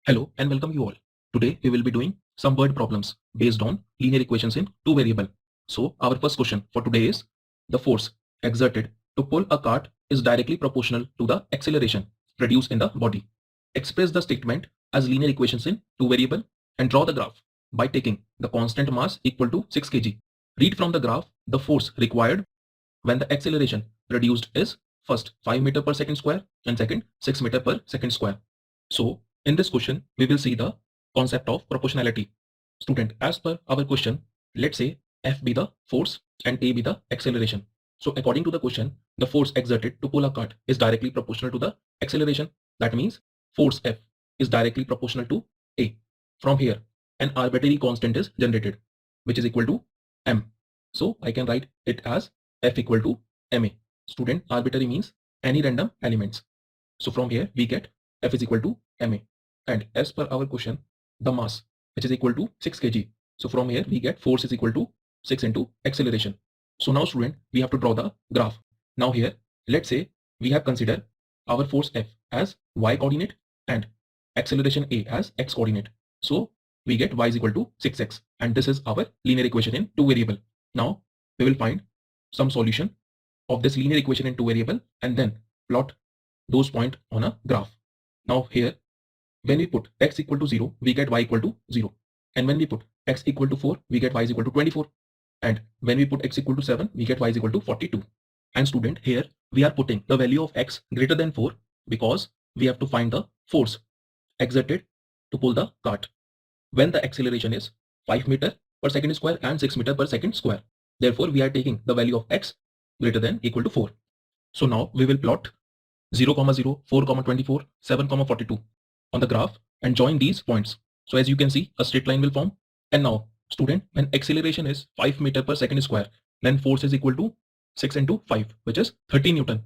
Hello and welcome you all. Today we will be doing some word problems based on linear equations in two variable. So our first question for today is the force exerted to pull a cart is directly proportional to the acceleration produced in the body. Express the statement as linear equations in two variable and draw the graph by taking the constant mass equal to 6 kg. Read from the graph the force required when the acceleration produced is first 5 meter per second square and second 6 meter per second square. So in this question, we will see the concept of proportionality. Student, as per our question, let's say F be the force and A be the acceleration. So according to the question, the force exerted to pull a cart is directly proportional to the acceleration. That means force F is directly proportional to A. From here, an arbitrary constant is generated, which is equal to M. So I can write it as F equal to MA. Student, arbitrary means any random elements. So from here, we get F is equal to MA. And as per our question, the mass, which is equal to 6 kg. So from here, we get force is equal to 6 into acceleration. So now student, we have to draw the graph. Now here, let's say we have considered our force F as y coordinate and acceleration A as x coordinate. So we get y is equal to 6x. And this is our linear equation in two variable. Now we will find some solution of this linear equation in two variable and then plot those points on a graph. Now here, when we put x equal to 0, we get y equal to 0. And when we put x equal to 4, we get y is equal to 24. And when we put x equal to 7, we get y is equal to 42. And student, here we are putting the value of x greater than 4 because we have to find the force exerted to pull the cart when the acceleration is 5 meter per second square and 6 meter per second square. Therefore, we are taking the value of x greater than equal to 4. So now we will plot 0, 0, 4, 24, 7, 42 on the graph and join these points. So as you can see, a straight line will form. And now, student, when acceleration is 5 meter per second square, then force is equal to 6 into 5, which is 30 Newton.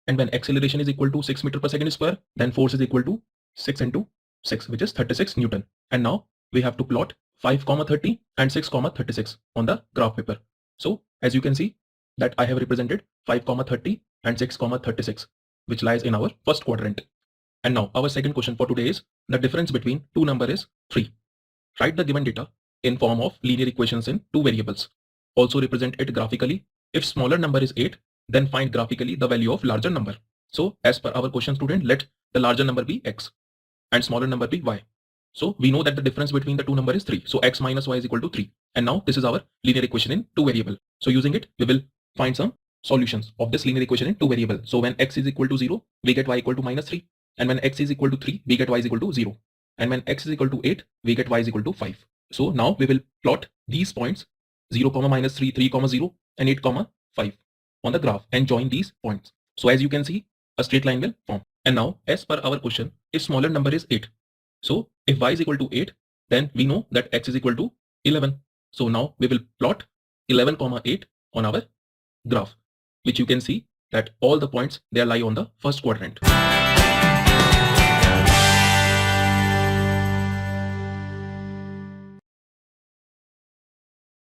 And when acceleration is equal to 6 meter per second square, then force is equal to 6 into 6, which is 36 Newton. And now we have to plot 5, 30 and 6, 36 on the graph paper. So as you can see that I have represented 5, 30 and 6, 36, which lies in our first quadrant. And now our second question for today is the difference between two number is 3. Write the given data in form of linear equations in two variables. Also represent it graphically. If smaller number is 8, then find graphically the value of larger number. So as per our question, student, let the larger number be x and smaller number be y. So we know that the difference between the two number is 3. So x minus y is equal to 3. And now this is our linear equation in two variable. So using it, we will find some solutions of this linear equation in two variable. So when x is equal to 0, we get y equal to minus 3. And when x is equal to 3, we get y is equal to 0. And when x is equal to 8, we get y is equal to 5. So now we will plot these points 0, minus 3, 3, 0 and 8, 5 on the graph and join these points. So as you can see, a straight line will form. And now as per our question, if smaller number is 8. So if y is equal to 8, then we know that x is equal to 11. So now we will plot 11, 8 on our graph, which you can see that all the points they lie on the first quadrant.